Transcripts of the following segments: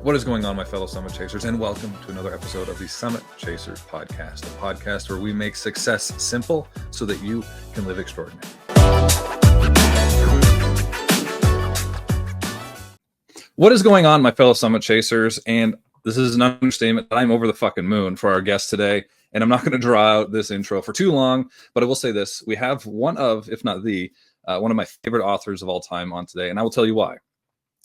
What is going on, my fellow Summit Chasers, and welcome to another episode of the Summit Chasers podcast, a podcast where we make success simple so that you can live extraordinary. What is going on, my fellow Summit Chasers? And this is an understatement. I'm over the fucking moon for our guest today, and I'm not going to draw out this intro for too long, but I will say this. We have one of, if not the, one of my favorite authors of all time on today, and I will tell you why.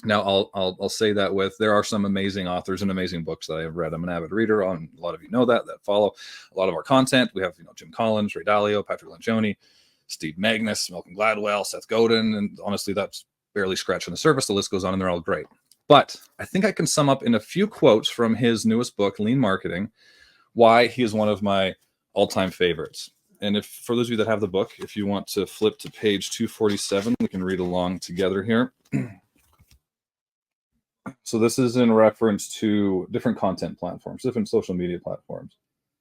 Now, I'll say that there are some amazing authors and amazing books that I have read. I'm an avid reader. A lot of you know that follow a lot of our content. We have Jim Collins, Ray Dalio, Patrick Lencioni, Steve Magnus, Malcolm Gladwell, Seth Godin, and honestly, that's barely scratching the surface. The list goes on, and they're all great. But I think I can sum up in a few quotes from his newest book, Lean Marketing, why he is one of my all-time favorites. And for those of you that have the book, if you want to flip to page 247, we can read along together here. So this is in reference to different content platforms, different social media platforms.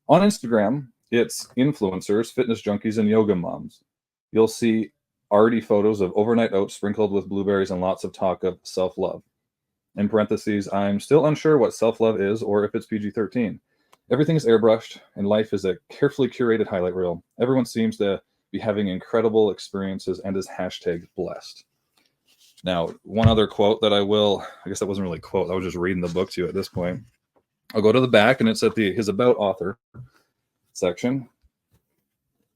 On Instagram, it's influencers, fitness junkies, and yoga moms. You'll see arty photos of overnight oats sprinkled with blueberries and lots of talk of self-love. In parentheses, I'm still unsure what self-love is or if it's PG-13. Everything is airbrushed, and life is a carefully curated highlight reel. Everyone seems to be having incredible experiences and is #blessed. Now, one other quote that I guess that wasn't really a quote. I was just reading the book to you at this point. I'll go to the back, and it's at his About Author section.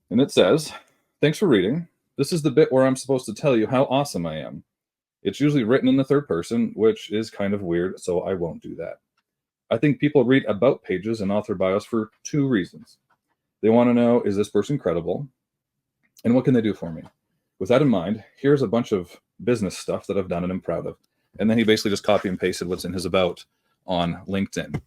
And it says, "Thanks for reading. This is the bit where I'm supposed to tell you how awesome I am. It's usually written in the third person, which is kind of weird, so I won't do that. I think people read about pages and author bios for two reasons. They want to know, is this person credible? And what can they do for me? With that in mind, here's a bunch of business stuff that I've done and I'm proud of." And then he basically just copy and pasted what's in his about on LinkedIn.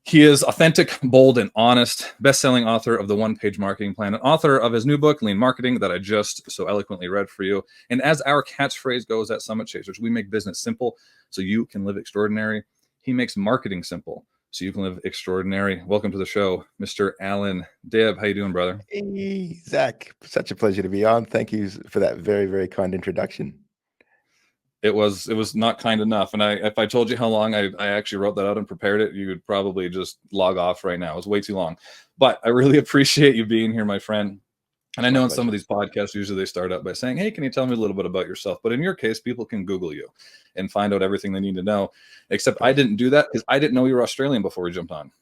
He is authentic, bold, and honest, best-selling author of The One-Page Marketing Plan, and author of his new book, Lean Marketing, that I just so eloquently read for you. And as our catchphrase goes at Summit Chasers, we make business simple so you can live extraordinary. He makes marketing simple so you can live extraordinary. Welcome to the show, Mr. Allan Dib. How you doing, brother? Hey, Zach. Such a pleasure to be on. Thank you for that very, very kind introduction. It was not kind enough. And if I told you how long I actually wrote that out and prepared it, you would probably just log off right now. It was way too long. But I really appreciate you being here, my friend. And I know in some of these podcasts, usually they start out by saying, hey, can you tell me a little bit about yourself? But in your case, people can Google you and find out everything they need to know. Except I didn't do that because I didn't know you were Australian before we jumped on.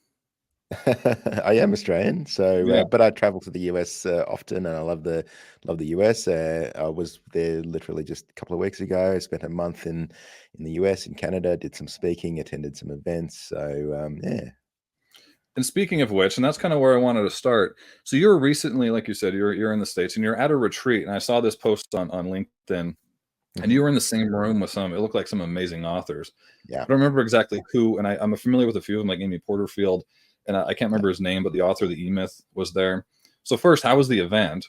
I am Australian, so Yeah. but I travel to the US often, and I love the US. I was there literally just a couple of weeks ago. I spent a month in the US, in Canada, did some speaking, attended some events. So yeah. And speaking of which, and that's kind of where I wanted to start. So you were recently, like you said, you're in the States and you're at a retreat. And I saw this post on LinkedIn, and you were in the same room with it looked like some amazing authors. Yeah. I don't remember exactly who, and I'm familiar with a few of them, like Amy Porterfield, and I can't remember his name, but the author of the E-Myth was there. So first, how was the event?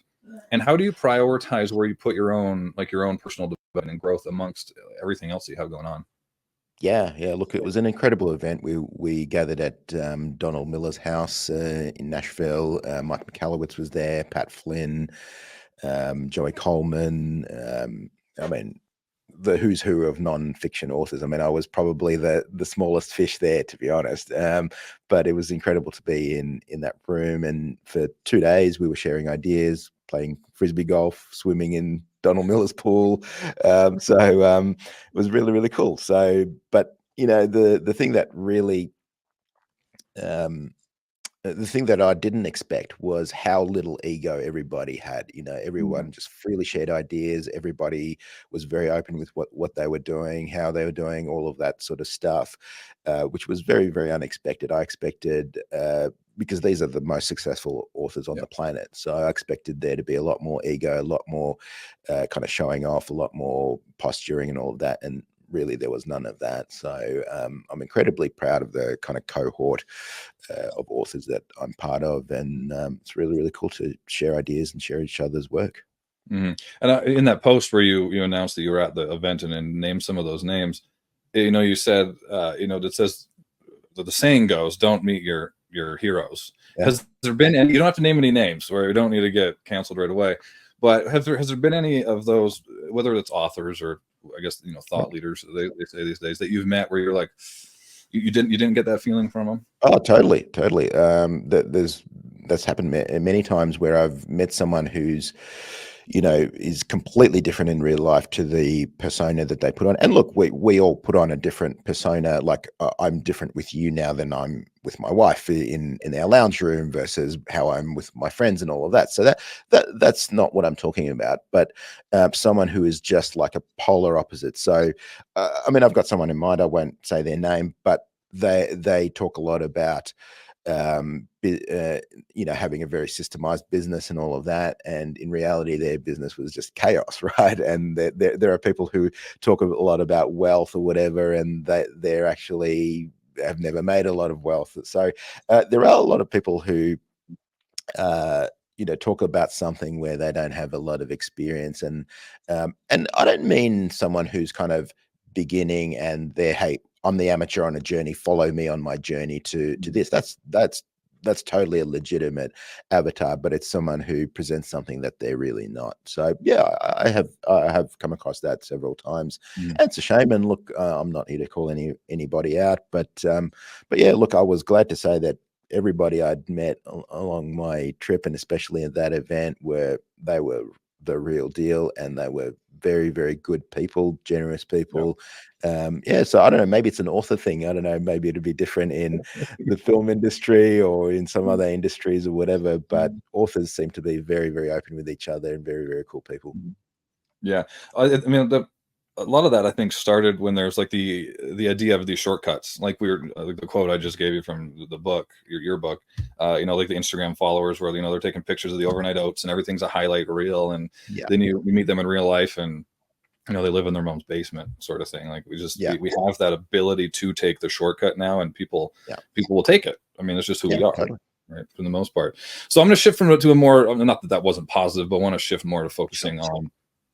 And how do you prioritize where you put your own personal development and growth amongst everything else you have going on? Yeah. Look, it was an incredible event. We gathered at Donald Miller's house in Nashville. Mike Michalowicz was there, Pat Flynn, Joey Coleman. I mean, the who's who of non-fiction authors. I mean, I was probably the smallest fish there, to be honest. But it was incredible to be in that room. And for 2 days, we were sharing ideas, playing frisbee golf, swimming in Donald Miller's pool. So it was really, really cool. So, but the thing that really the thing that I didn't expect was how little ego everybody had. Everyone just freely shared ideas. Everybody was very open with what they were doing, how they were doing, all of that sort of stuff, which was very, very unexpected. I expected, because these are the most successful authors on the planet, so I expected there to be a lot more ego, a lot more kind of showing off, a lot more posturing and all of that. And really, there was none of that. So I'm incredibly proud of the kind of cohort of authors that I'm part of, and it's really, really cool to share ideas and share each other's work. And in that post where you announced that you were at the event and named some of those names, you said, that says that the saying goes, "Don't meet your heroes." Yeah. Has there been any? You don't have to name any names, or you don't need to get canceled right away. But has there been any of those, whether it's authors or I guess thought leaders, they say these days, that you've met where you're like, You didn't get that feeling from them? Oh, totally, totally. That's happened many times where I've met someone who's, is completely different in real life to the persona that they put on. And look, we all put on a different persona. Like I'm different with you now than I'm with my wife in our lounge room versus how I'm with my friends and all of that. So that's not what I'm talking about. But someone who is just like a polar opposite. So I mean, I've got someone in mind. I won't say their name, but they talk a lot about having a very systemized business and all of that, and in reality their business was just chaos, right? And there are people who talk a lot about wealth or whatever, and they're actually have never made a lot of wealth. So there are a lot of people who uh, talk about something where they don't have a lot of experience, and I don't mean someone who's kind of beginning and they're, hey, I'm the amateur on a journey, follow me on my journey to this. That's totally a legitimate avatar, but it's someone who presents something that they're really not. So yeah, I have come across that several times, Mm. and it's a shame. And look, I'm not here to call anybody out, but yeah, look, I was glad to say that everybody I'd met along my trip, and especially at that event, they were the real deal, and they were very, very good people, generous people. Yeah, so I don't know, maybe it's an author thing. I don't know, maybe it'd be different in the film industry or in some other industries or whatever, but authors seem to be very, very open with each other and very, very cool people. Yeah, I mean, a lot of that I think started when there's like the idea of these shortcuts, like like the quote I just gave you from the book, your book, like the Instagram followers where they're taking pictures of the overnight oats and everything's a highlight reel, and Yeah, then you meet them in real life and they live in their mom's basement sort of thing. Like yeah, we have that ability to take the shortcut now, and people yeah, will take it. I mean, it's just who yeah, we are. totally. Right, for the most part. So I'm going to shift to a more, not that that wasn't positive, but I want to shift more to Sure, focusing sure.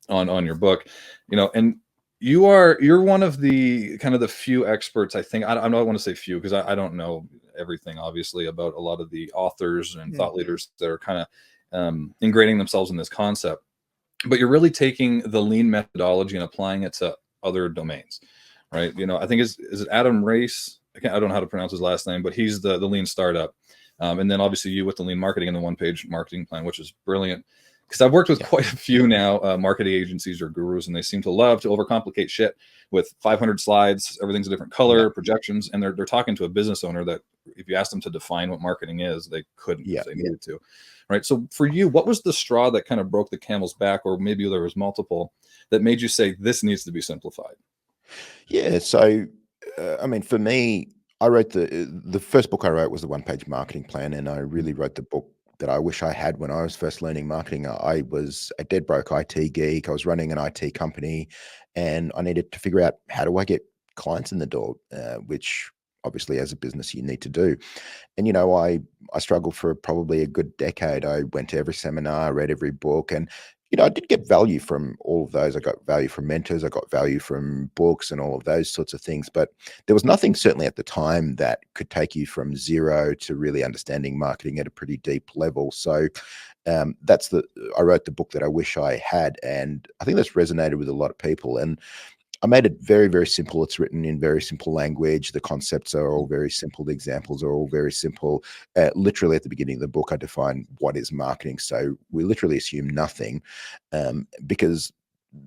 on your book, and you're one of the kind of the few experts, I think. I don't want to say few because I don't know everything, obviously, about a lot of the authors and Mm, thought leaders that are kind of ingraining themselves in this concept. But you're really taking the lean methodology and applying it to other domains, right? I think is it Adam Race? I don't know how to pronounce his last name, but he's the lean startup. And then obviously you with the lean marketing and the one-page marketing plan, which is brilliant. Because I've worked with yeah, quite a few now marketing agencies or gurus, and they seem to love to overcomplicate shit with 500 slides. Everything's a different yeah, color, projections, and they're talking to a business owner that if you asked them to define what marketing is, they couldn't yeah. if they needed to. Right. So for you, what was the straw that kind of broke the camel's back, or maybe there was multiple that made you say this needs to be simplified? Yeah, so, I mean, for me, I wrote the first book I wrote was the one-page marketing plan, and I really wrote the book that I wish I had when I was first learning marketing. I was a dead broke IT geek. I was running an IT company, and I needed to figure out how do I get clients in the door, which obviously as a business you need to do. And I struggled for probably a good decade. I went to every seminar, read every book, and I did get value from all of those. I got value from mentors, I got value from books and all of those sorts of things. But there was nothing certainly at the time that could take you from zero to really understanding marketing at a pretty deep level. So I wrote the book that I wish I had, and I think that's resonated with a lot of people. And I made it very, very simple. It's written in very simple language. The concepts are all very simple. The examples are all very simple. Literally at the beginning of the book, I define what is marketing. So we literally assume nothing, because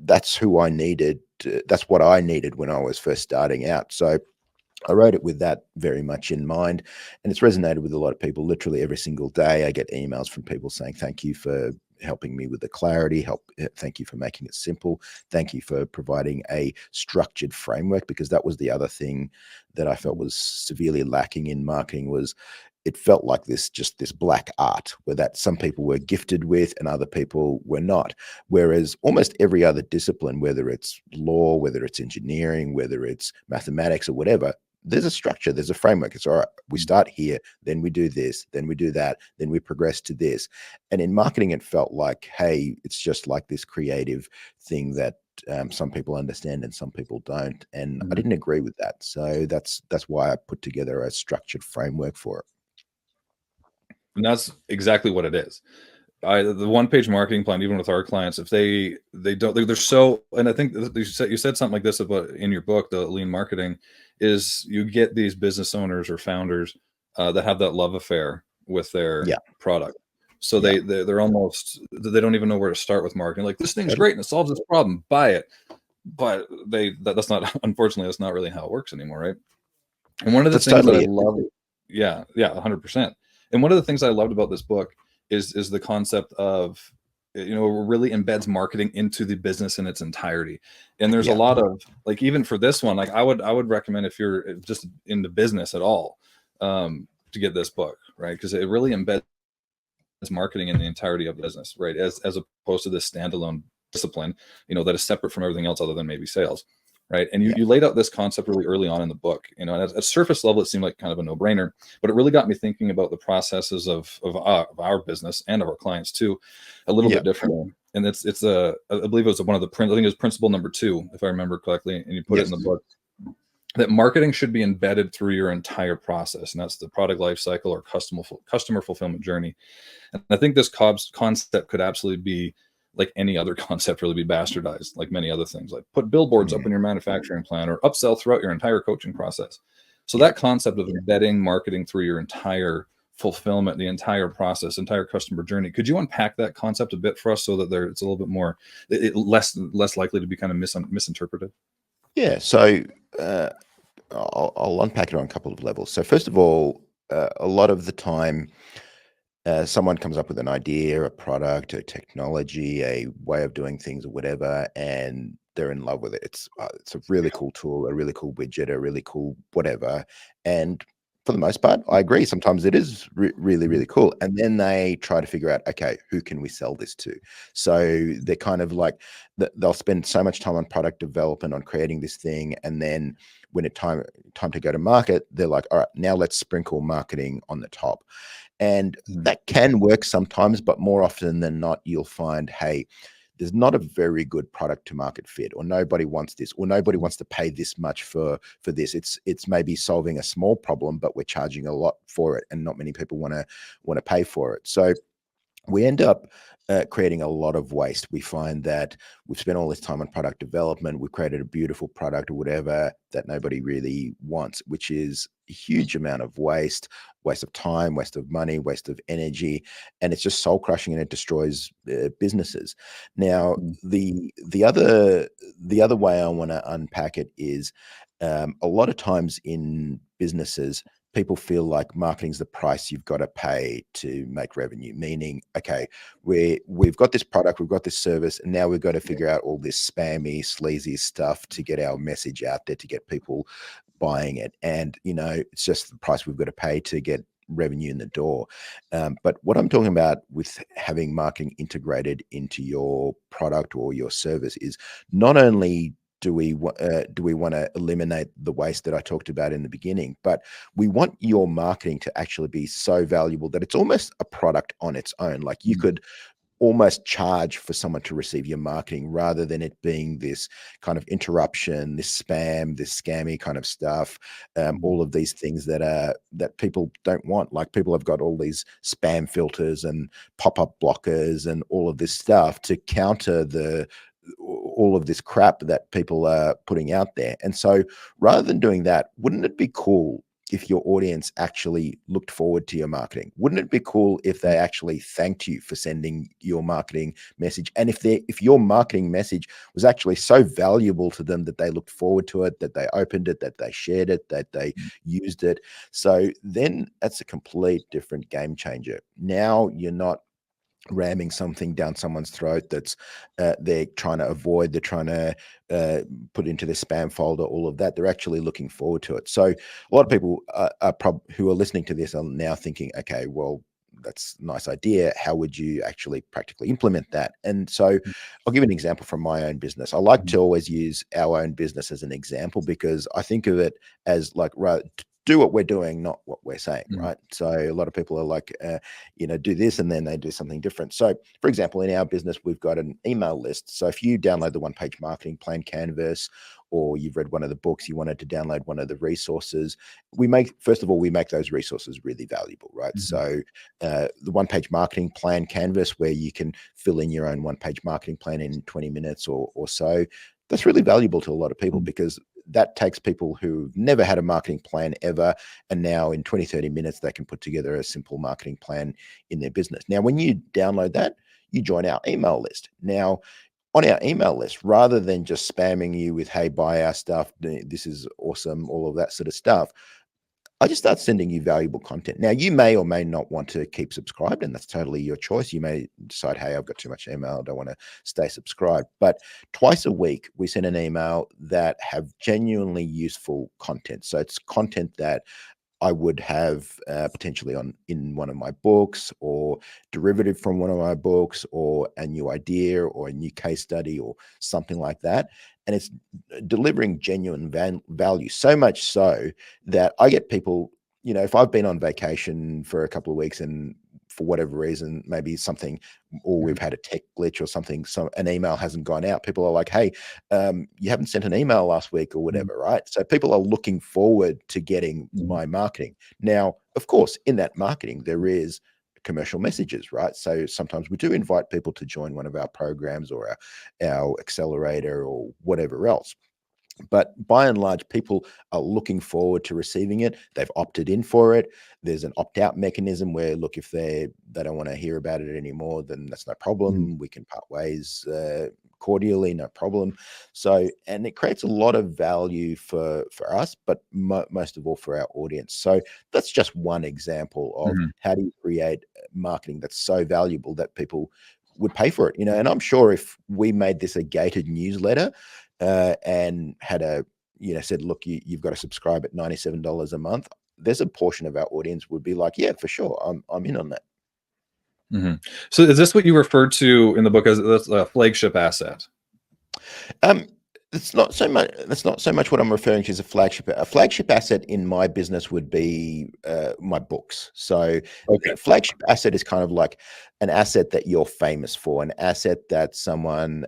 that's who I needed. That's what I needed when I was first starting out. So I wrote it with that very much in mind, and it's resonated with a lot of people. Literally every single day, I get emails from people saying, "Thank you for helping me with the clarity. Thank you for making it simple. Thank you for providing a structured framework." Because that was the other thing that I felt was severely lacking in marketing. Was it felt like this black art where that some people were gifted with and other people were not. Whereas almost every other discipline, whether it's law, whether it's engineering, whether it's mathematics or whatever, there's a structure, there's a framework. It's all right. We start here, then we do this, then we do that, then we progress to this. And in marketing, it felt like, hey, it's just like this creative thing that some people understand and some people don't. And I Mhm. didn't agree with that. So that's why I put together a structured framework for it. And that's exactly what it is. The one page marketing plan, even with our clients, if they don't, they're so, and I think you said something like this about in your book, the lean marketing, is you get these business owners or founders that have that love affair with their product. So they're almost, they don't even know where to start with marketing. Like, this thing's great and it solves this problem, buy it. But that's not, unfortunately, that's not really how it works anymore, right? And one of the things that I love, 100%. And one of the things I loved about this book is the concept of, really embeds marketing into the business in its entirety. And there's a lot of, like, even for this one, like, I would recommend, if you're just into business at all, to get this book, right? Because it really embeds marketing in the entirety of the business, right? As opposed to this standalone discipline, that is separate from everything else other than maybe sales, right? And you laid out this concept really early on in the book, and at surface level, it seemed like kind of a no-brainer, but it really got me thinking about the processes of our business and of our clients too, a little bit differently. And I believe it was one of the, I think it was principle number 2, if I remember correctly, and you put it in the book, that marketing should be embedded through your entire process, and that's the product life cycle or customer fulfillment journey. And I think this concept could absolutely be, like any other concept, really be bastardized, like many other things, like put billboards up in your manufacturing plan or upsell throughout your entire coaching process. So that concept of embedding marketing through your entire fulfillment, the entire process, entire customer journey, could you unpack that concept a bit for us so that it's a little bit more, less likely to be kind of misinterpreted? Yeah. So I'll unpack it on a couple of levels. So first of all, a lot of the time, someone comes up with an idea, a product, a technology, a way of doing things, or whatever, and they're in love with it. It's a really cool tool, a really cool widget, a really cool whatever. And for the most part, I agree. Sometimes it is really, really cool. And then they try to figure out, okay, who can we sell this to? So they're kind of like, they'll spend so much time on product development, on creating this thing, and then when it's time to go to market, they're like, all right, now let's sprinkle marketing on the top. And that can work sometimes, but more often than not, you'll find, hey, there's not a very good product to market fit, or nobody wants this, or nobody wants to pay this much for this. It's maybe solving a small problem, but we're charging a lot for it, and not many people want to pay for it. So we end up creating a lot of waste. We find that we've spent all this time on product development, we've created a beautiful product or whatever that nobody really wants, which is a huge amount of waste of time, waste of money, waste of energy, and it's just soul crushing, and it destroys businesses. Now, the other way I want to unpack it is a lot of times in businesses, people feel like marketing's the price you've got to pay to make revenue, meaning, okay, we've got this product, we've got this service, and now we've got to figure out all this spammy, sleazy stuff to get our message out there, to get people buying it. And, it's just the price we've got to pay to get revenue in the door. But what I'm talking about with having marketing integrated into your product or your service is not only do we want to eliminate the waste that I talked about in the beginning, but we want your marketing to actually be so valuable that it's almost a product on its own. Like, you could almost charge for someone to receive your marketing, rather than it being this kind of interruption, this spam, this scammy kind of stuff, all of these things that people don't want. Like, people have got all these spam filters and pop-up blockers and all of this stuff to counter all of this crap that people are putting out there. And so, rather than doing that, wouldn't it be cool if your audience actually looked forward to your marketing? Wouldn't it be cool if they actually thanked you for sending your marketing message? And if your marketing message was actually so valuable to them that they looked forward to it, that they opened it, that they shared it, that they used it. So then that's a complete different game changer. Now you're not ramming something down someone's throat that's they're trying to avoid, they're trying to put into their spam folder, all of that. They're actually looking forward to it. So a lot of people who are listening to this are now thinking, okay, well, that's a nice idea. How would you actually practically implement that? And so I'll give an example from my own business. I like to always use our own business as an example, because I think of it as like, right, do what we're doing, not what we're saying, right? So a lot of people are like, do this, and then they do something different. So for example, in our business, we've got an email list. So if you download the one-page marketing plan canvas, or you've read one of the books, you wanted to download one of the resources, first of all, we make those resources really valuable, right? So the one-page marketing plan canvas, where you can fill in your own one-page marketing plan in 20 minutes or so, that's really valuable to a lot of people, because that takes people who've never had a marketing plan ever, and now in 20-30 minutes they can put together a simple marketing plan in their business. Now when you download that, you join our email list. Now on our email list, rather than just spamming you with, hey, buy our stuff, this is awesome, all of that sort of stuff, I just start sending you valuable content. Now, you may or may not want to keep subscribed, and that's totally your choice. You may decide, hey, I've got too much email, I don't want to stay subscribed. But twice a week, we send an email that have genuinely useful content. So it's content that I would have potentially in one of my books, or derivative from one of my books, or a new idea or a new case study or something like that. And it's delivering genuine value, so much so that I get people, if I've been on vacation for a couple of weeks and for whatever reason, maybe something, or we've had a tech glitch or something, an email hasn't gone out, people are like, hey, you haven't sent an email last week or whatever, right? So people are looking forward to getting my marketing. Now, of course, in that marketing, there is commercial messages, right? So sometimes we do invite people to join one of our programs or our accelerator or whatever else. But by and large, people are looking forward to receiving it. They've opted in for it. There's an opt-out mechanism where, look, if they don't want to hear about it anymore, then that's no problem. We can part ways cordially, no problem. So, and it creates a lot of value for us, but most of all for our audience. So that's just one example of how do you create marketing that's so valuable that people would pay for it. And I'm sure if we made this a gated newsletter, and had said, look, you've got to subscribe at $97 a month, there's a portion of our audience would be like, yeah, for sure, I'm in on that. So is this what you referred to in the book as a flagship asset? It's not so much. That's not so much what I'm referring to as a flagship. A flagship asset in my business would be my books. So, Okay. flagship asset is kind of like an asset that you're famous for, an asset that someone,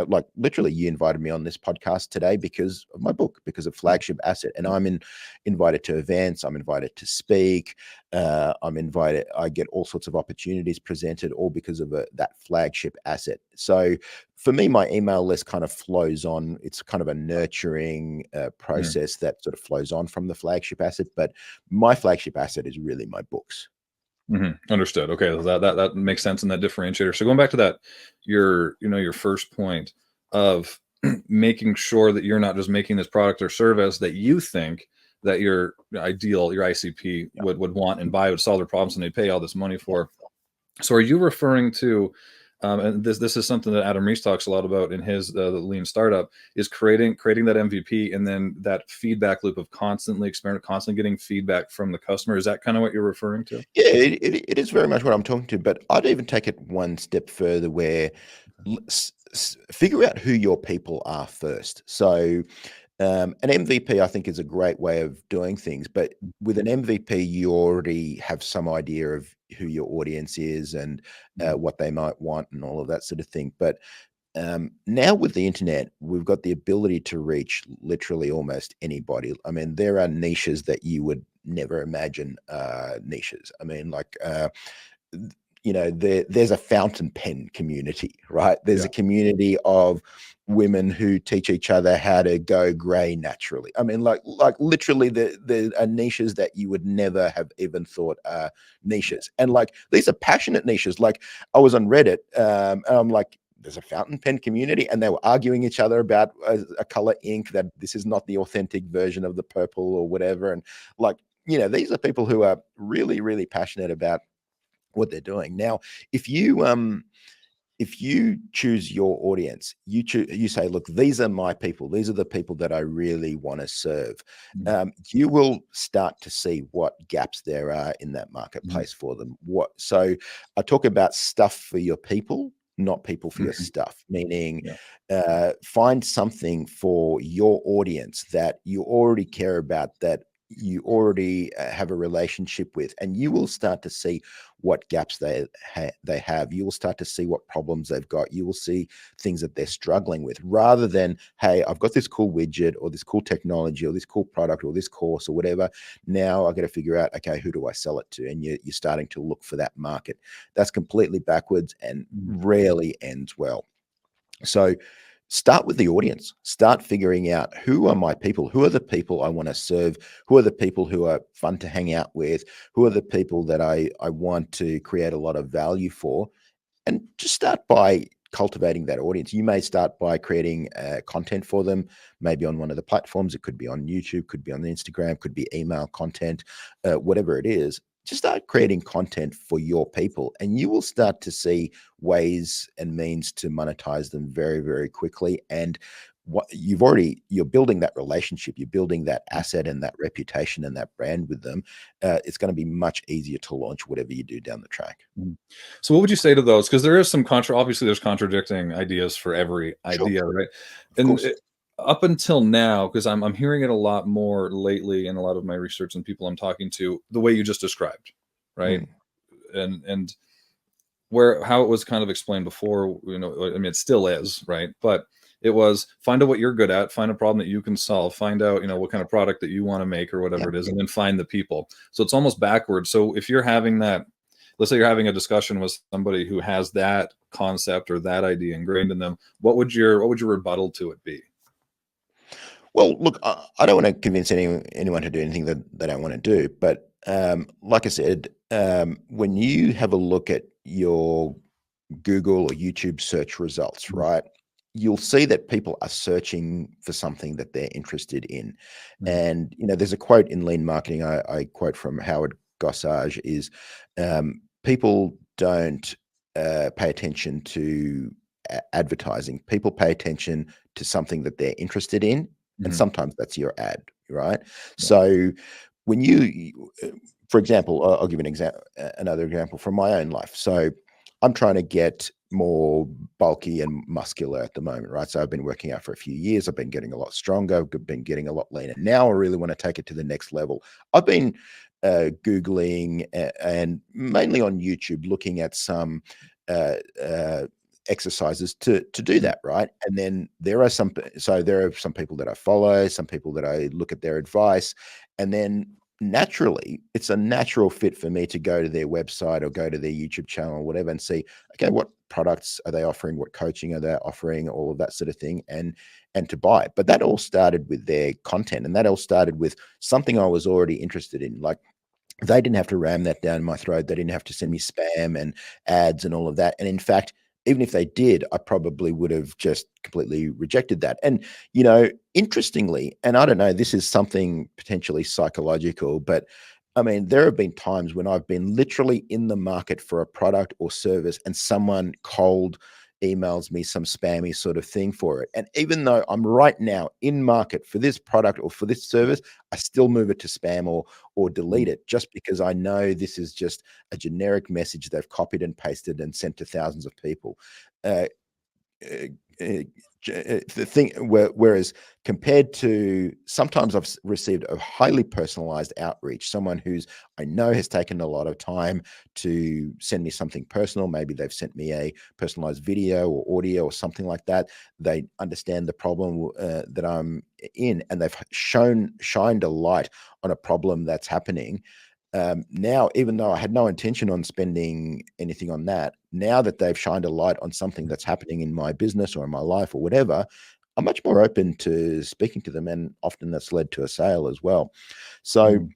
like literally, you invited me on this podcast today because of my book, because of flagship asset, and I'm invited to events. I'm invited to speak. I'm invited. I get all sorts of opportunities presented, all because of that flagship asset. So for me, my email list kind of flows on. It's kind of a nurturing process that sort of flows on from the flagship asset. But my flagship asset is really my books. Understood. Okay, that makes sense in that differentiator. So going back to that, your first point of making sure that you're not just making this product or service that you think that your ICP would want and buy, would solve their problems, and they pay all this money for. So are you referring to, and this is something that Adam Reese talks a lot about in his the Lean Startup, is creating that MVP and then that feedback loop of constantly experimenting, constantly getting feedback from the customer. Is that kind of what you're referring to? Yeah, it is very much what I'm talking to, but I'd even take it one step further where figure out who your people are first. So an MVP, I think, is a great way of doing things, but with an MVP, you already have some idea of who your audience is and what they might want and all of that sort of thing. But now with the internet, we've got the ability to reach literally almost anybody. I mean, there are niches that you would never imagine niches. I mean, like, there's a fountain pen community, right? There's a community of women who teach each other how to go gray naturally. I mean, like literally there are niches that you would never have even thought are niches. And like, these are passionate niches. Like, I was on Reddit, and I'm like, there's a fountain pen community, and they were arguing each other about a color ink, that this is not the authentic version of the purple or whatever. And like, these are people who are really, really passionate about what they're doing. Now, if you choose your audience, you say, look, these are my people. These are the people that I really want to serve. You will start to see what gaps there are in that marketplace for them. So I talk about stuff for your people, not people for your stuff, meaning find something for your audience that you already care about, that you already have a relationship with, and you will start to see what gaps they have. You will start to see what problems they've got. You will see things that they're struggling with, rather than, hey, I've got this cool widget or this cool technology or this cool product or this course or whatever. Now I've got to figure out, okay, who do I sell it to? And you're starting to look for that market. That's completely backwards and rarely ends well. So start with the audience. Start figuring out, who are my people? Who are the people I want to serve? Who are the people who are fun to hang out with? Who are the people that I want to create a lot of value for? And just start by cultivating that audience. You may start by creating content for them, maybe on one of the platforms. It could be on YouTube, could be on Instagram, could be email content, whatever it is. Just start creating content for your people, and you will start to see ways and means to monetize them very, very quickly. And what you're building that relationship, you're building that asset and that reputation and that brand with them. It's going to be much easier to launch whatever you do down the track. Mhm. So what would you say to those? Because there is some obviously there's contradicting ideas for every Sure, idea, right? of And course. up until now, because I'm hearing it a lot more lately in a lot of my research and people I'm talking to, the way you just described, right? Mm, And where how it was kind of explained before, I mean, it still is, right? But it was, find out what you're good at, find a problem that you can solve, find out, what kind of product that you want to make or yeah. whatever it is, and then find the people. So it's almost backwards. So if you're having that, let's say you're having a discussion with somebody who has that concept or that idea ingrained in them, what would your rebuttal to it be? Well, look, I don't want to convince anyone to do anything that they don't want to do. But like I said, when you have a look at your Google or YouTube search results, Mhm. right, you'll see that people are searching for something that they're interested in. Mhm. And, there's a quote in lean marketing, I quote from Howard Gossage, is people don't pay attention to advertising. People pay attention to something that they're interested in. And Mhm. sometimes that's your ad, right? Yeah. So when for example, I'll give an another example from my own life. So I'm trying to get more bulky and muscular at the moment, right? So I've been working out for a few years. I've been getting a lot stronger. I've been getting a lot leaner. Now I really want to take it to the next level. I've been Googling and mainly on YouTube, looking at some uh, uh, exercises to do Mhm. that, right? And then there are some people that I follow, some people that I look at their advice, and then naturally, it's a natural fit for me to go to their website or go to their YouTube channel or whatever and see, okay, what products are they offering? What coaching are they offering? All of that sort of thing, and to buy. But that all started with their content, and that all started with something I was already interested in. Like, they didn't have to ram that down my throat. They didn't have to send me spam and ads and all of that. And in fact, even if they did, I probably would have just completely rejected that. And, interestingly, and I don't know, this is something potentially psychological, but I mean, there have been times when I've been literally in the market for a product or service and someone cold emails me some spammy sort of thing for it. And even though I'm right now in market for this product or for this service, I still move it to spam or delete Mhm. it, just because I know this is just a generic message they've copied and pasted and sent to thousands of people. Uh, uh, uh, the thing whereas compared to, sometimes I've received a highly personalized outreach, someone who's, I know, has taken a lot of time to send me something personal. Maybe they've sent me a personalized video or audio or something like that. They understand the problem that I'm in, and they've shined a light on a problem that's happening. Now, even though I had no intention on spending anything on that, now that they've shined a light on something that's happening in my business or in my life or whatever, I'm much more open to speaking to them, and often that's led to a sale as well. So Mhm.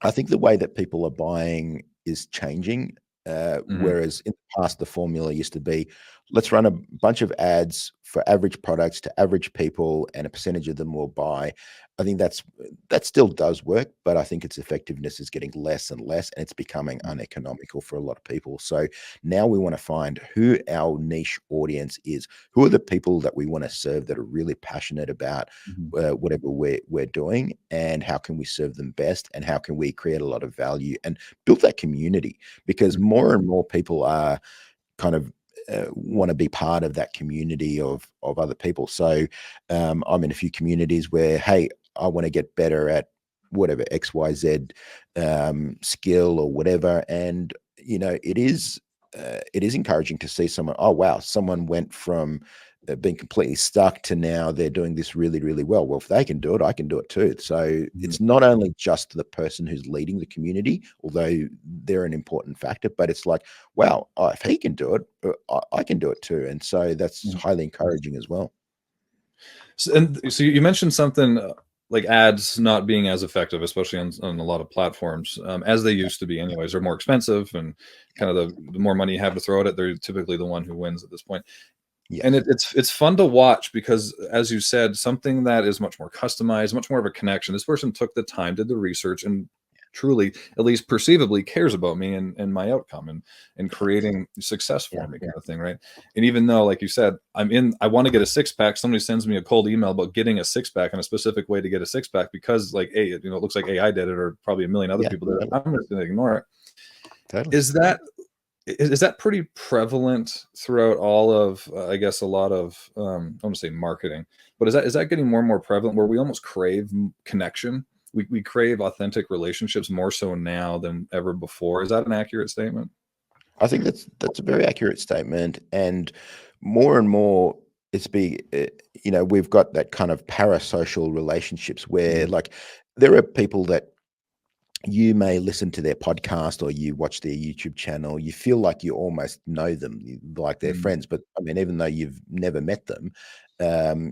I think the way that people are buying is changing. Mhm. Whereas in the past, the formula used to be, let's run a bunch of ads for average products to average people, and a percentage of them will buy. I think that still does work, but I think its effectiveness is getting less and less, and it's becoming Mhm. uneconomical for a lot of people. So now we want to find who our niche audience is. Who are the people that we want to serve that are really passionate about Mhm. whatever we're doing, and how can we serve them best, and how can we create a lot of value and build that community, because Mhm. more and more people are kind of want to be part of that community of other people. So I'm in a few communities where, hey, I want to get better at whatever XYZ skill or whatever, and it is encouraging to see someone. Oh wow, someone went from being completely stuck to now they're doing this really, really well. Well, if they can do it, I can do it too. So Mhm. it's not only just the person who's leading the community, although they're an important factor, but it's like, wow, if he can do it, I can do it too. And so that's Mhm. highly encouraging as well. So you mentioned something like ads not being as effective, especially on a lot of platforms, as they used to be anyways. They're more expensive, and kind of the more money you have to throw at it, they're typically the one who wins at this point. And Yes. it's fun to watch because, as you said, something that is much more customized, much more of a connection. This person took the time, did the research, and truly, at least perceivably, cares about me and my outcome, and creating success Yeah. for me, kind of thing, right? And even though, like you said, I want to get a six pack, somebody sends me a cold email about getting a six pack and a specific way to get a six pack because, like, it looks like AI did it, or probably a million other Yeah. people did it. Totally. I'm just going to ignore it. Totally. Is that pretty prevalent throughout all of, I guess, a lot of, I want to say marketing, but is that getting more and more prevalent where we almost crave connection? We crave authentic relationships more so now than ever before. Is that an accurate statement? I think that's a very accurate statement, and more, it's we've got that kind of parasocial relationships where, Mhm. like, there are people that you may listen to their podcast or you watch their YouTube channel, you feel like you almost know them, like they're Mm, friends. But I mean, even though you've never met them,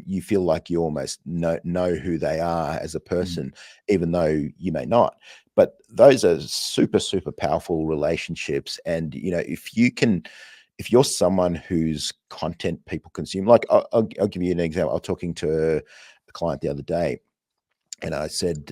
you feel like you almost know who they are as a mm, person, even though you may not. But those are super, super powerful relationships. And, if you're someone whose content people consume, like I'll give you an example. I was talking to a client the other day, and I said,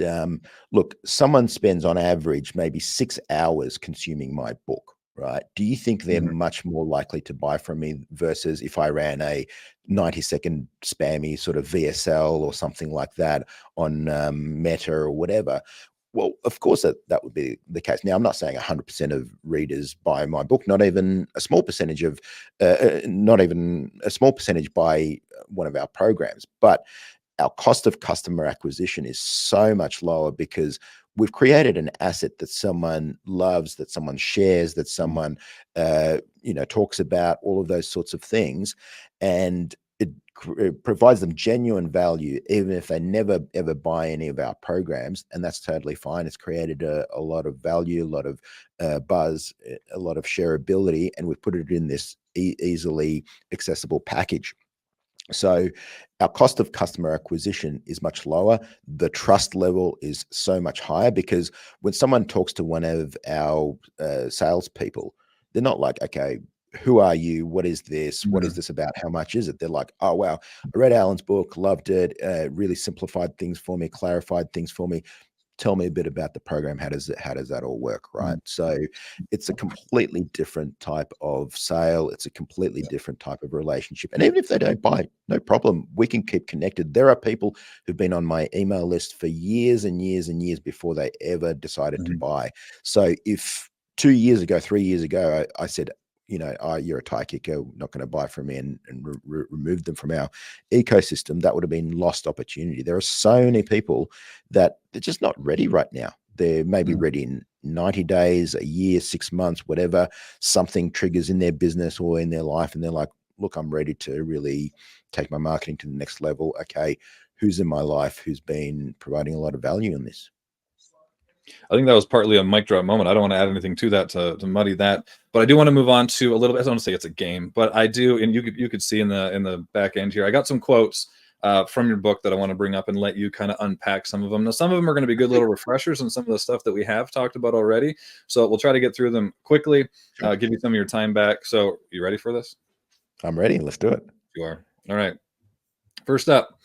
look, someone spends on average maybe 6 hours consuming my book, right? Do you think they're mhm, much more likely to buy from me versus if I ran a 90-second spammy sort of VSL or something like that on Meta or whatever? Well, of course that would be the case. Now, I'm not saying 100% of readers buy my book, not even a small percentage not even a small percentage buy one of our programs, but our cost of customer acquisition is so much lower because we've created an asset that someone loves, that someone shares, that mm, someone talks about, all of those sorts of things, and it provides them genuine value even if they never ever buy any of our programs, and that's totally fine. It's created a lot of value, a lot of buzz, a lot of shareability, and we've put it in this easily accessible package. So our cost of customer acquisition is much lower. The trust level is so much higher because when someone talks to one of our salespeople, they're not like, okay, who are you? What is this? What is mhm, this about? How much is it? They're like, oh, wow, I read Alan's book, loved it, really simplified things for me, clarified things for me. Tell me a bit about the program. How does that all work, right? mm. So it's a completely different type of sale. It's a completely Yeah. different type of relationship. And even if they don't buy, no problem. We can keep connected. There are people who've been on my email list for years and years and years before they ever decided to Mhm, buy. So if 2 years ago, 3 years ago, I said, oh, you're a tie kicker, not going to buy from me, and remove them from our ecosystem, that would have been lost opportunity. There are so many people that they're just not ready right now. They're maybe mhm. ready in 90 days, a year, 6 months, whatever. Something triggers in their business or in their life, and they're like, look, I'm ready to really take my marketing to the next level. Okay, who's in my life who's been providing a lot of value in this? I think that was partly a mic drop moment. I don't want to add anything to that to muddy that, but I do want to move on to a little bit. I don't want to say it's a game, but I do, and you could see in the back end here, I got some quotes from your book that I want to bring up and let you kind of unpack some of them. Now, some of them are going to be good little refreshers on some of the stuff that we have talked about already, so we'll try to get through them quickly. Sure. Give you some of your time back. So, you ready for this? I'm ready. Let's do it. You are. All right. First up,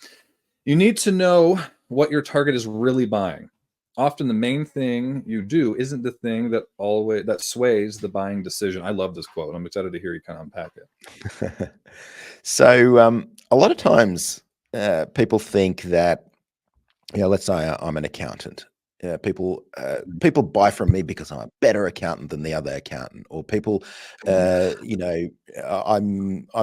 you need to know what your target is really buying. Often the main thing you do isn't the thing that sways the buying decision. I love this quote. I'm excited to hear you kind of unpack it. So a lot of times people think that, let's say I'm an accountant. People buy from me because I'm a better accountant than the other accountant, or people, I'm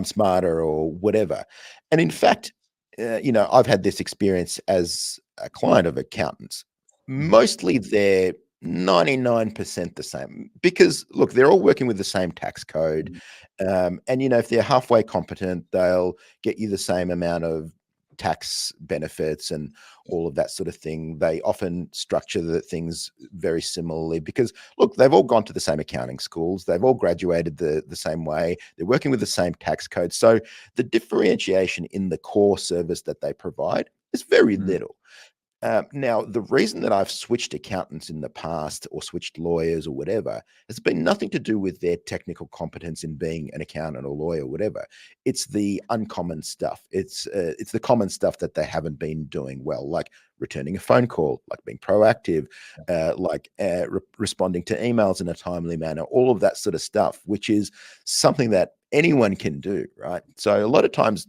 smarter or whatever. And in fact, I've had this experience as a client of accountants. Mhm, Mostly they're 99% the same because look, they're all working with the same tax code, mhm, and if they're halfway competent, they'll get you the same amount of tax benefits and all of that sort of thing. They often structure the things very similarly because, look, they've all gone to the same accounting schools. They've all graduated the same way. They're working with the same tax code. So the differentiation in the core service that they provide is very little. Now, the reason that I've switched accountants in the past or switched lawyers or whatever has been nothing to do with their technical competence in being an accountant or lawyer or whatever. It's the uncommon stuff. It's the common stuff that they haven't been doing well, like returning a phone call, like being proactive, responding to emails in a timely manner, all of that sort of stuff, which is something that anyone can do, right? So a lot of times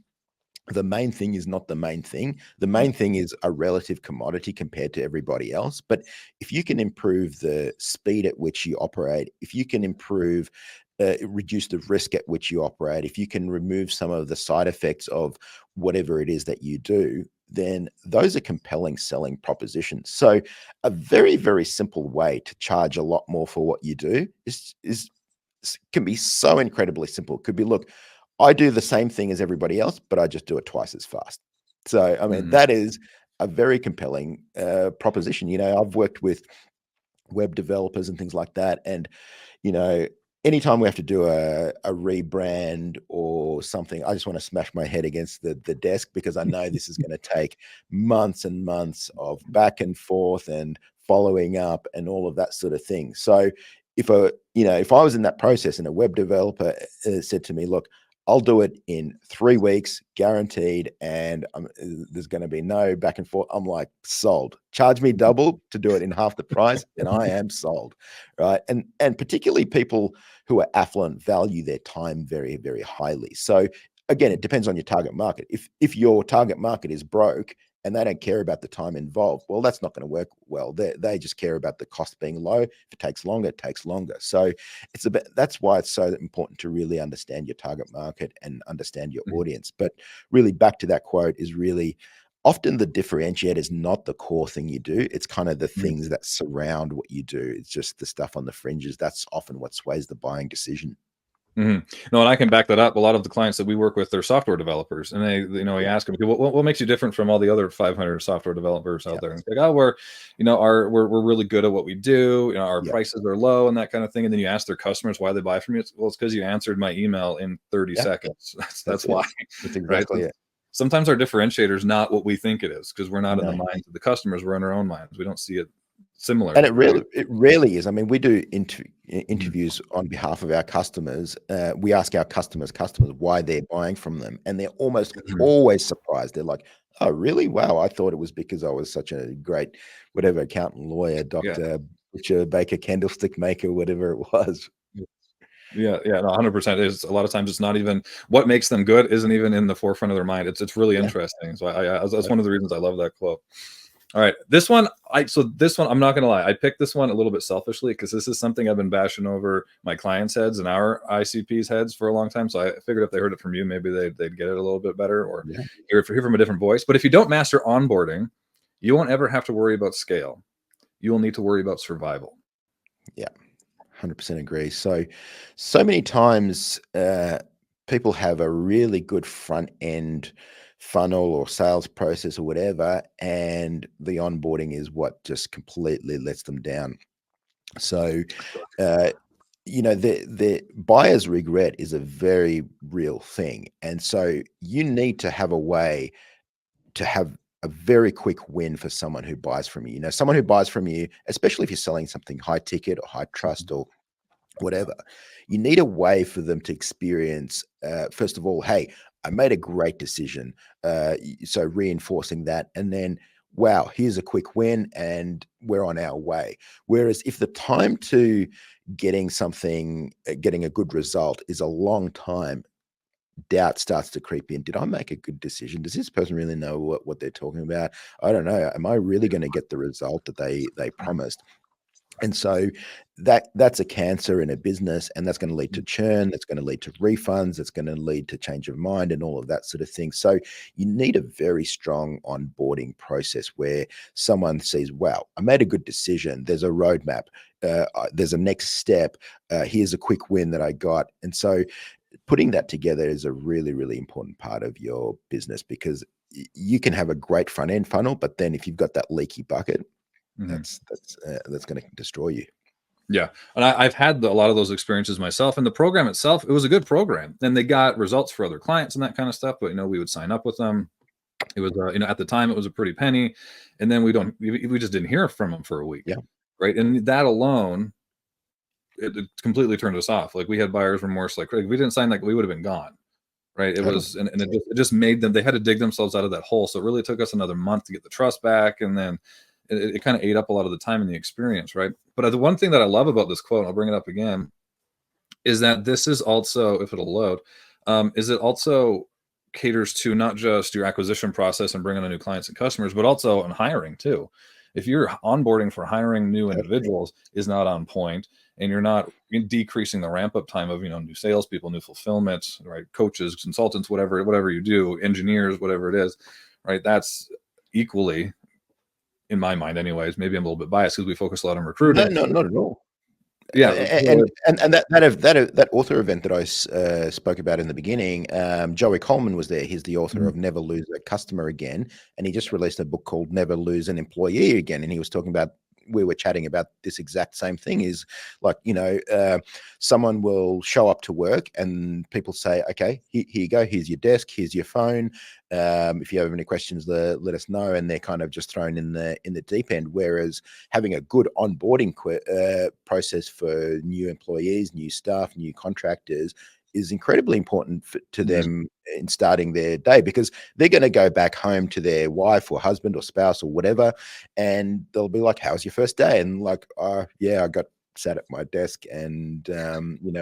the main thing is not the main thing. The main thing is a relative commodity compared to everybody else. But if you can improve the speed at which you operate, if you can improve, reduce the risk at which you operate, if you can remove some of the side effects of whatever it is that you do, then those are compelling selling propositions. So a very, very simple way to charge a lot more for what you do is can be so incredibly simple. It could be, look, I do the same thing as everybody else, but I just do it twice as fast. So, I mean, that is a very compelling proposition. You know, I've worked with web developers and things like that. And, you know, anytime we have to do a rebrand or something, I just want to smash my head against the desk because I know this is going to take months and months of back and forth and following up and all of that sort of thing. So if I was in that process and a web developer said to me, look, I'll do it in 3 weeks, guaranteed, and there's going to be no back and forth. I'm like, sold. Charge me double to do it in half the price, and I am sold, right? And particularly people who are affluent value their time very, very highly. So again, it depends on your target market. If your target market is broke and they don't care about the time involved, well, that's not going to work well. They just care about the cost being low. If it takes longer, it takes longer. So that's why it's so important to really understand your target market and understand your audience. But really, back to that quote, is really often the differentiator is not the core thing you do. It's kind of the things that surround what you do. It's just the stuff on the fringes. That's often what sways the buying decision. No, and I can back that up. A lot of the clients that we work with, they're software developers, and they, you know, we ask them, what makes you different from all the other 500 software developers out there? And it's like, oh, we're really good at what we do. You know, our prices are low and that kind of thing. And then you ask their customers why they buy from you. Well, it's because you answered my email in 30 seconds. That's why. That's exactly it. Sometimes our differentiator is not what we think it is because we're not in the minds of the customers. We're in our own minds. We don't see it similar. And it rarely is. I mean, we do interviews on behalf of our customers. We ask our customers why they're buying from them, and they're almost always surprised. They're like, "Oh, really? Wow! I thought it was because I was such a great, whatever, accountant, lawyer, doctor, butcher, baker, candlestick maker, whatever it was." No, 100%. Is a lot of times it's not even what makes them good isn't even in the forefront of their mind. It's really interesting. So that's one of the reasons I love that quote. All right, this one, I'm not gonna lie, I picked this one a little bit selfishly because this is something I've been bashing over my clients' heads and our ICPs' heads for a long time. So I figured if they heard it from you, maybe they'd get it a little bit better or hear from a different voice. But if you don't master onboarding, you won't ever have to worry about scale. You will need to worry about survival. Yeah, 100% agree. So many times people have a really good front end funnel or sales process or whatever, and the onboarding is what just completely lets them down. So, the buyer's regret is a very real thing. And so you need to have a way to have a very quick win for someone who buys from you. You know, someone who buys from you, especially if you're selling something high ticket or high trust or whatever, you need a way for them to experience, first of all, hey, I made a great decision. So reinforcing that. And then, wow, here's a quick win and we're on our way. Whereas if the time to getting getting a good result is a long time, doubt starts to creep in. Did I make a good decision? Does this person really know what they're talking about? I don't know. Am I really going to get the result that they promised? And so that's a cancer in a business, and that's going to lead to churn. That's going to lead to refunds. That's going to lead to change of mind and all of that sort of thing. So you need a very strong onboarding process where someone sees, wow, I made a good decision. There's a roadmap. There's a next step. Here's a quick win that I got. And so putting that together is a really, really important part of your business because you can have a great front end funnel, but then if you've got that leaky bucket, Mhm. that's going to destroy you. Yeah. And I've had a lot of those experiences myself. And the program itself, it was a good program. And they got results for other clients and that kind of stuff. But, we would sign up with them. It was, at the time, it was a pretty penny. And then we just didn't hear from them for a week. Yeah. Right. And that alone, it completely turned us off. Like, we had buyer's remorse. Like, if we didn't sign, like, we would have been gone. Right. It Totally. was, and it just made them, they had to dig themselves out of that hole. So it really took us another month to get the trust back. And then it kind of ate up a lot of the time and the experience. Right. But the one thing that I love about this quote, and I'll bring it up again, is that this is also, if it'll load, is it also caters to not just your acquisition process and bringing on new clients and customers, but also on hiring too. If your onboarding for hiring new individuals is not on point, and you're not decreasing the ramp up time of new salespeople, new fulfillment, right, coaches, consultants, whatever you do, engineers, whatever it is, right, that's equally, in my mind anyways, maybe I'm a little bit biased because we focus a lot on recruiting. No, not at all. Yeah. And that author event that I spoke about in the beginning, Joey Coleman was there. He's the author of Never Lose a Customer Again, and he just released a book called Never Lose an Employee Again. And he was talking about, we were chatting about this exact same thing, is like, someone will show up to work and people say, okay, here you go, here's your desk, here's your phone. If you have any questions, let us know. And they're kind of just thrown in the deep end. Whereas having a good onboarding process for new employees, new staff, new contractors is incredibly important to them in starting their day, because they're going to go back home to their wife or husband or spouse or whatever, and they'll be like, how's your first day? And like, yeah, I got sat at my desk and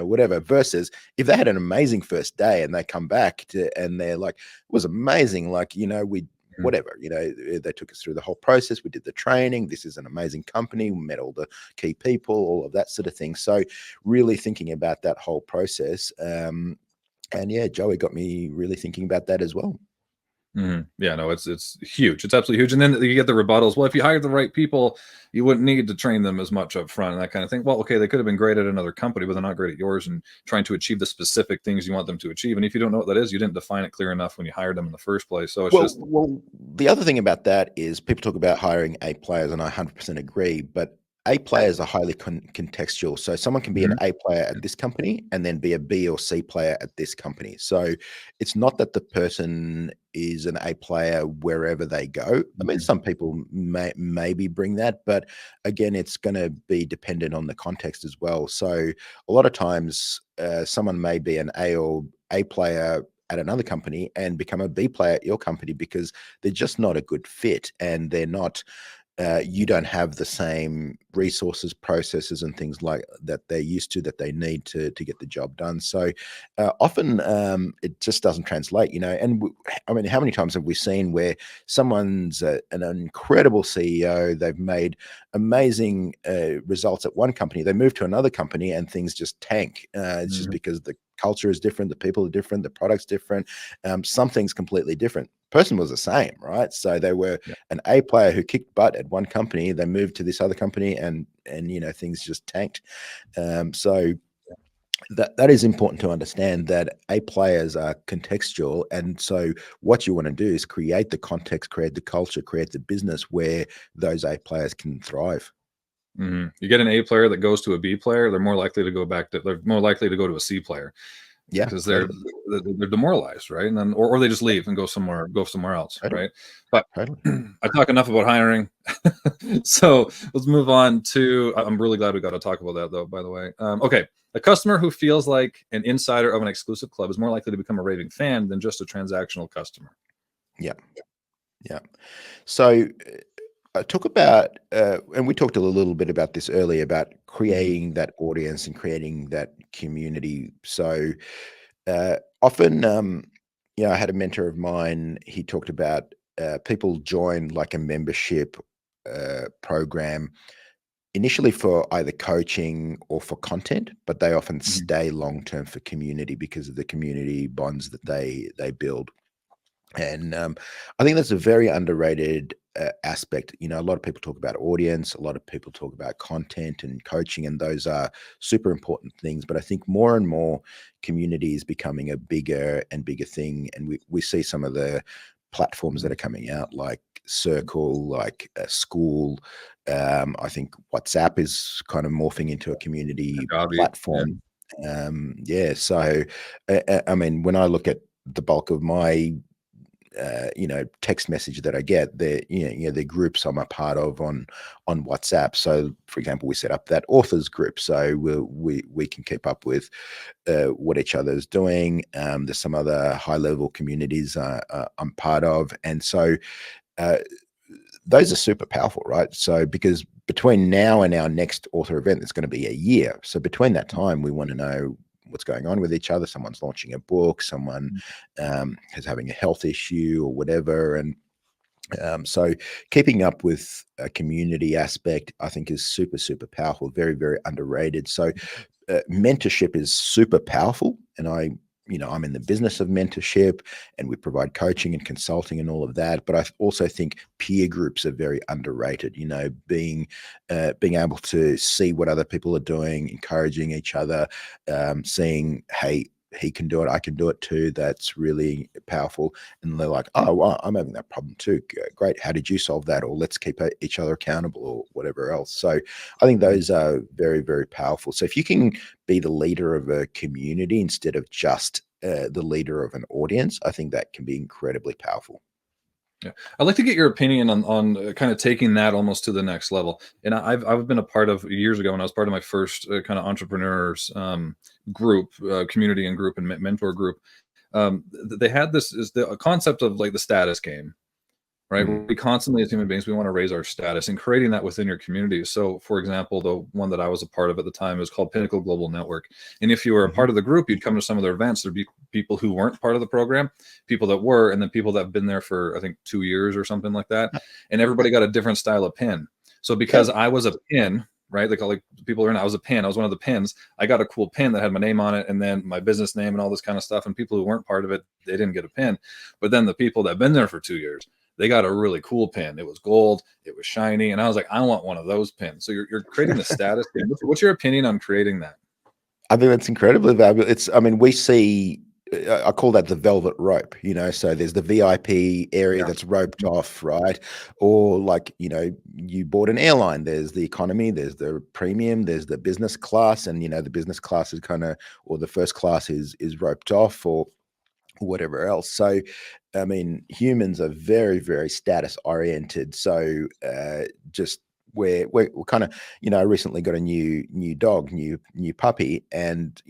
whatever. Versus if they had an amazing first day and they come back and they're like, it was amazing, like, we whatever, they took us through the whole process, we did the training, this is an amazing company, we met all the key people, all of that sort of thing. So really thinking about that whole process, and yeah, Joey got me really thinking about that as well. Yeah, no, it's huge. It's absolutely huge. And then you get the rebuttals. Well, if you hired the right people, you wouldn't need to train them as much up front and that kind of thing. Well, okay, they could have been great at another company, but they're not great at yours and trying to achieve the specific things you want them to achieve. And if you don't know what that is, you didn't define it clear enough when you hired them in the first place. So it's well, the other thing about that is people talk about hiring A players, and I 100% agree, but A players are highly contextual. So someone can be an A player at this company and then be a B or C player at this company. So it's not that the person is an A player wherever they go. I mean, some people maybe bring that, but again, it's going to be dependent on the context as well. So a lot of times someone may be an A or A player at another company and become a B player at your company because they're just not a good fit, and they're not, you don't have the same resources, processes, and things like that they're used to, that they need to get the job done. So often it just doesn't translate, and I mean, how many times have we seen where someone's an incredible CEO, they've made amazing results at one company, they move to another company and things just tank. It's just because the culture is different, the people are different, the product's different, something's completely different. Person was the same, right? So they were an A player who kicked butt at one company, they moved to this other company, and things just tanked. So that is important to understand, that A players are contextual, and so what you want to do is create the context, create the culture, create the business where those A players can thrive. You get an A player that goes to a B player, they're more likely to go to a C player. Yeah, because totally. they're demoralized, right? And then or they just leave and go somewhere else, Totally. right? But Totally. I talk enough about hiring, so let's move on to. I'm really glad we got to talk about that, though. By the way, okay, a customer who feels like an insider of an exclusive club is more likely to become a raving fan than just a transactional customer. Yeah. So talk about, and we talked a little bit about this earlier, about creating that audience and creating that community. So often, I had a mentor of mine, he talked about people join like a membership program initially for either coaching or for content, but they often stay long term for community because of the community bonds that they build. And I think that's a very underrated aspect. A lot of people talk about audience, a lot of people talk about content and coaching, and those are super important things. But I think more and more community is becoming a bigger and bigger thing. And we see some of the platforms that are coming out, like Circle, like School. I think WhatsApp is kind of morphing into a community platform. Yeah. So, I mean, when I look at the bulk of my text message that I get, the groups I'm a part of on WhatsApp. So, for example, we set up that authors group, so we can keep up with what each other's doing. There's some other high level communities I'm part of, and so those are super powerful, right? So because between now and our next author event, it's going to be a year. So between that time, we want to know what's going on with each other. Someone's launching a book, someone is having a health issue or whatever. And so keeping up with a community aspect, I think, is super, super powerful, very, very underrated. So mentorship is super powerful. And I'm in the business of mentorship, and we provide coaching and consulting and all of that. But I also think peer groups are very underrated. Being able to see what other people are doing, encouraging each other, seeing, hey, he can do it, I can do it too. That's really powerful. And they're like, oh, well, I'm having that problem too. Great. How did you solve that? Or let's keep each other accountable, or whatever else. So I think those are very, very powerful. So if you can be the leader of a community instead of just the leader of an audience, I think that can be incredibly powerful. Yeah, I'd like to get your opinion on kind of taking that almost to the next level. And I've been a part of, years ago when I was part of my first kind of entrepreneurs group, community and group and mentor group. They had this is the concept of like the status game, right? We constantly, as human beings, we want to raise our status, and creating that within your community. So, for example, the one that I was a part of at the time was called Pinnacle Global Network. And if you were a part of the group, you'd come to some of their events. There'd be people who weren't part of the program, people that were, and then people that have been there for, I think, 2 years or something like that. And everybody got a different style of pin. So because I was a pin, right? Like people are in, I was a pin. I was one of the pins. I got a cool pin that had my name on it, and then my business name and all this kind of stuff. And people who weren't part of it, they didn't get a pin. But then the people that have been there for 2 years, they got a really cool pin. It was gold, it was shiny, and I was like, I want one of those pins. So you're creating the status pin. What's your opinion on creating that? I think that's incredibly valuable. We see, I call that the velvet rope, so there's the VIP area that's roped off, right? Or like, you bought an airline, there's the economy, there's the premium, there's the business class, and, the business class is or the first class is roped off, or whatever else. So, humans are very, very status oriented. So, just we're kind of, I recently got a new dog, new puppy, and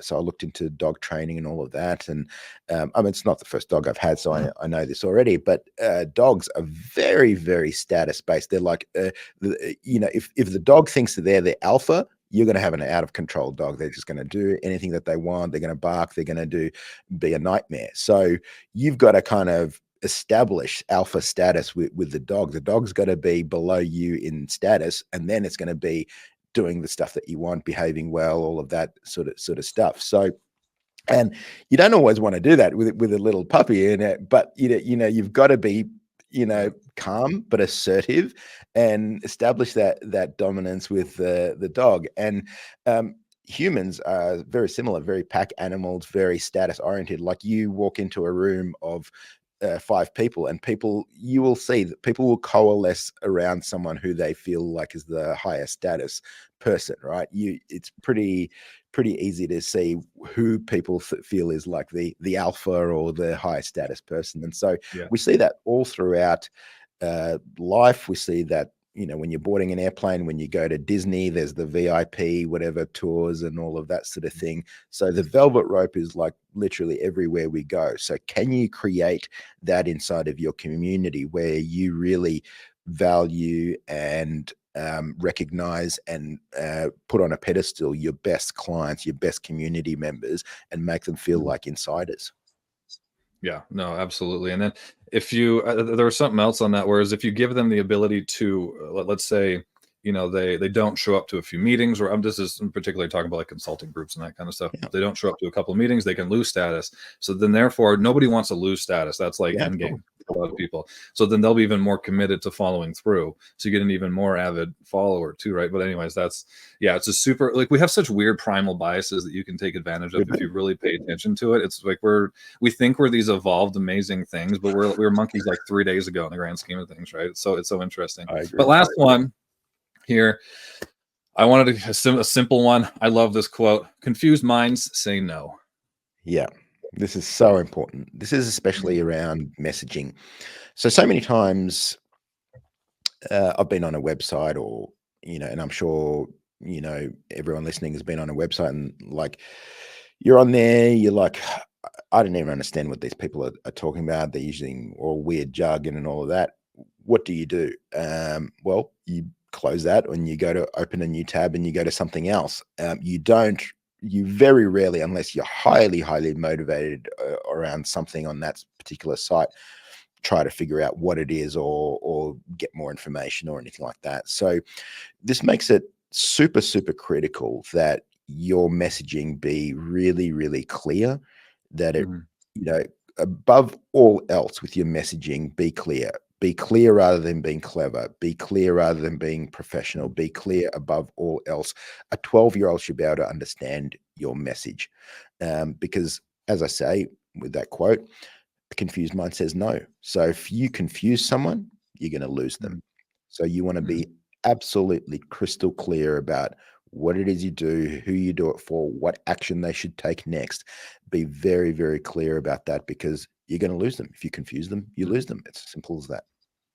so I looked into dog training and all of that, and it's not the first dog I've had, so I know this already. But dogs are very, very status based. They're like, if the dog thinks that they're the alpha, you're going to have an out of control dog. They're just going to do anything that they want. They're going to bark. They're going to be a nightmare. So you've got to kind of establish alpha status with the dog. The dog's got to be below you in status, and then it's going to be doing the stuff that you want, behaving well, all of that sort of stuff. So, and you don't always want to do that with a little puppy in it, but you've got to be calm but assertive, and establish that dominance with the dog. And humans are very similar, very pack animals, very status oriented. Like, you walk into a room of 5 people, and you will see that people will coalesce around someone who they feel like is the higher status person, right? It's pretty easy to see who people feel is like the alpha or the high status person. And so we see that all throughout life. We see that, when you're boarding an airplane, when you go to Disney, there's the VIP, whatever tours and all of that sort of thing. So the velvet rope is like literally everywhere we go. So can you create that inside of your community where you really value and recognize and put on a pedestal your best clients, your best community members, and make them feel like insiders? Yeah, no, absolutely. And then if you, there was something else on that, whereas if you give them the ability to, let's say, they don't show up to a few meetings, or this is in particular talking about like consulting groups and that kind of stuff. If they don't show up to a couple of meetings, they can lose status. So then therefore nobody wants to lose status. That's like end game. a lot of people. So then they'll be even more committed to following through. So you get an even more avid follower too, right? But anyways, it's a super, like, we have such weird primal biases that you can take advantage of if you really pay attention to it. It's like we think we're these evolved, amazing things, but we were monkeys like 3 days ago in the grand scheme of things, right? So it's so interesting. But last one here, I wanted a simple one. I love this quote: confused minds say no. Yeah, this is so important. This is especially around messaging. So many times I've been on a website, or, and I'm sure, everyone listening has been on a website, and like, you're on there, you're like, I don't even understand what these people are talking about. They're using all weird jargon and all of that. What do you do? Well, you close that and you go to open a new tab and you go to something else. You very rarely, unless you're highly, highly motivated around something on that particular site, try to figure out what it is or get more information or anything like that. So this makes it super, super critical that your messaging be really, really clear, that it, above all else with your messaging, be clear. Be clear rather than being clever. Be clear rather than being professional. Be clear above all else. A 12-year-old should be able to understand your message. Because, as I say, with that quote, a confused mind says no. So if you confuse someone, you're going to lose them. So you want to be absolutely crystal clear about what it is you do, who you do it for, what action they should take next. Be very, very clear about that, because you're going to lose them. If you confuse them, you lose them. It's as simple as that.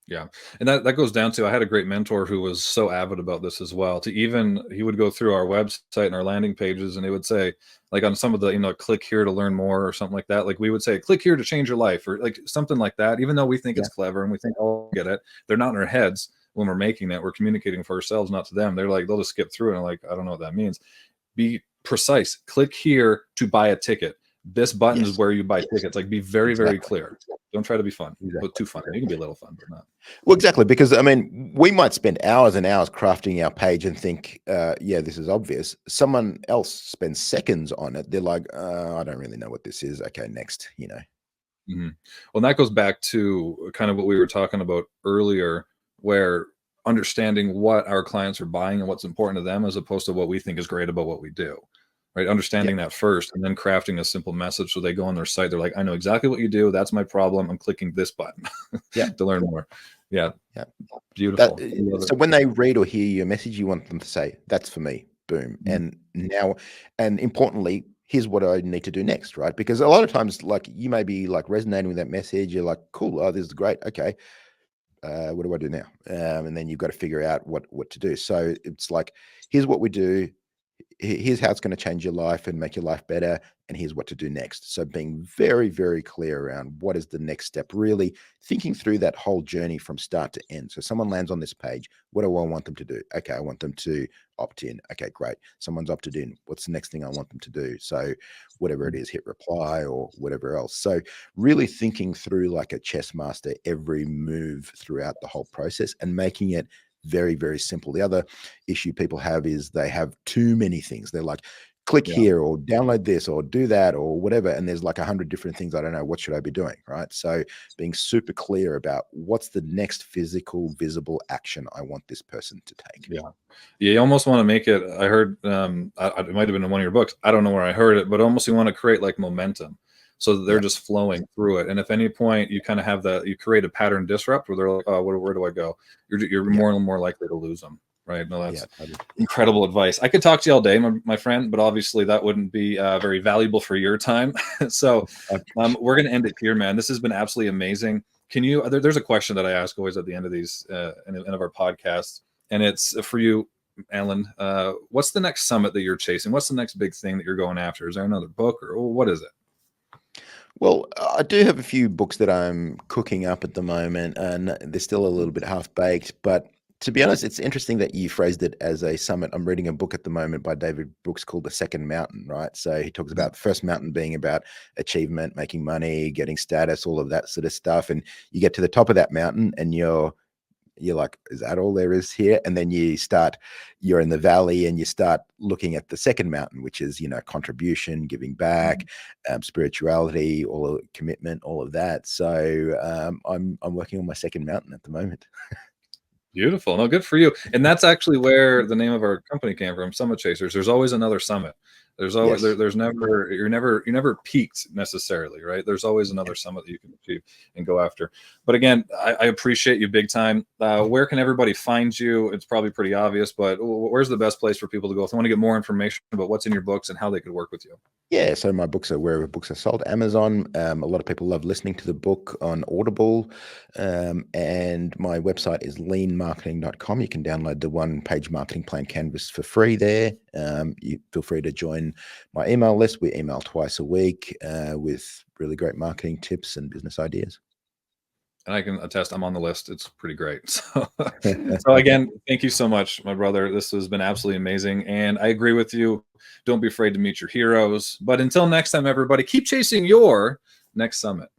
Yeah. And that goes down to, I had a great mentor who was so avid about this as well. He would go through our website and our landing pages, and he would say, like, on some of the, click here to learn more or something like that. Like, we would say, click here to change your life, or like something like that. Even though we think it's clever and we think, oh, get it, they're not in our heads when we're making it. We're communicating for ourselves, not to them. They're like, they'll just skip through it. And I'm like, I don't know what that means. Be precise. Click here to buy a ticket. This button is where you buy tickets. Like, be very, very clear. Don't try to be fun. But too fun. You can be a little fun, but not. Well, exactly. Because, I mean, we might spend hours and hours crafting our page and think, this is obvious. Someone else spends seconds on it. They're like, I don't really know what this is. Okay, next, Well, and that goes back to kind of what we were talking about earlier, where understanding what our clients are buying and what's important to them, as opposed to what we think is great about what we do. Right, understanding that first, and then crafting a simple message so they go on their site. They're like, I know exactly what you do. That's my problem. I'm clicking this button to learn more. Yeah. Beautiful. So when they read or hear your message, you want them to say, that's for me. Boom. And now, and importantly, here's what I need to do next, right? Because a lot of times, like, you may be like resonating with that message. You're like, cool. Oh, this is great. Okay. What do I do now? And then you've got to figure out what to do. So it's like, here's what we do. Here's how it's going to change your life and make your life better, and here's what to do next. So being very, very clear around what is the next step, really thinking through that whole journey from start to end. So someone lands on this page, what do I want them to do? Okay, I want them to opt in. Okay, great. Someone's opted in. What's the next thing I want them to do? So whatever it is, hit reply or whatever else. So really thinking through like a chess master every move throughout the whole process, and making it very, very simple. The other issue people have is they have too many things. They're like, click here or download this or do that or whatever. And there's like 100 different things. I don't know, what should I be doing? Right. So being super clear about what's the next physical, visible action I want this person to take. Yeah. You almost want to make it, I heard, it might have been in one of your books, I don't know where I heard it, but almost you want to create like momentum, so that they're just flowing through it. And if any point you kind of have that, you create a pattern disrupt where they're like, oh, where do I go? You're more and more likely to lose them. Right. No, that's incredible advice. I could talk to you all day, my friend, but obviously that wouldn't be very valuable for your time. So we're going to end it here, man. This has been absolutely amazing. Can you, there's a question that I ask always at the end of these, end of our podcasts, and it's for you, Allan. What's the next summit that you're chasing? What's the next big thing that you're going after? Is there another book, or what is it? Well, I do have a few books that I'm cooking up at the moment, and they're still a little bit half-baked. But to be honest, it's interesting that you phrased it as a summit. I'm reading a book at the moment by David Brooks called The Second Mountain, right? So he talks about the first mountain being about achievement, making money, getting status, all of that sort of stuff. And you get to the top of that mountain and you're you're like, is that all there is here? And then you're in the valley and you start looking at the second mountain, which is, you know, contribution, giving back, spirituality, all of commitment, all of that. So I'm working on my second mountain at the moment. Beautiful. No, good for you. And that's actually where the name of our company came from, Summit Chasers. There's always another summit. There's always Yes. there's never you're never peaked necessarily, right? There's always another summit that you can achieve and go after. But again, I appreciate you big time. Where can everybody find you? It's probably pretty obvious, but where's the best place for people to go if they want to get more information about what's in your books and how they could work with you? Yeah, so my books are wherever books are sold. Amazon. A lot of people love listening to the book on Audible. And my website is leanmarketing.com. You can download the one-page marketing plan canvas for free there. You feel free to join my email list. We email twice a week with really great marketing tips and business ideas. And I can attest I'm on the list. It's pretty great. So again, thank you so much, my brother. This has been absolutely amazing. And I agree with you. Don't be afraid to meet your heroes. But until next time, everybody, keep chasing your next summit.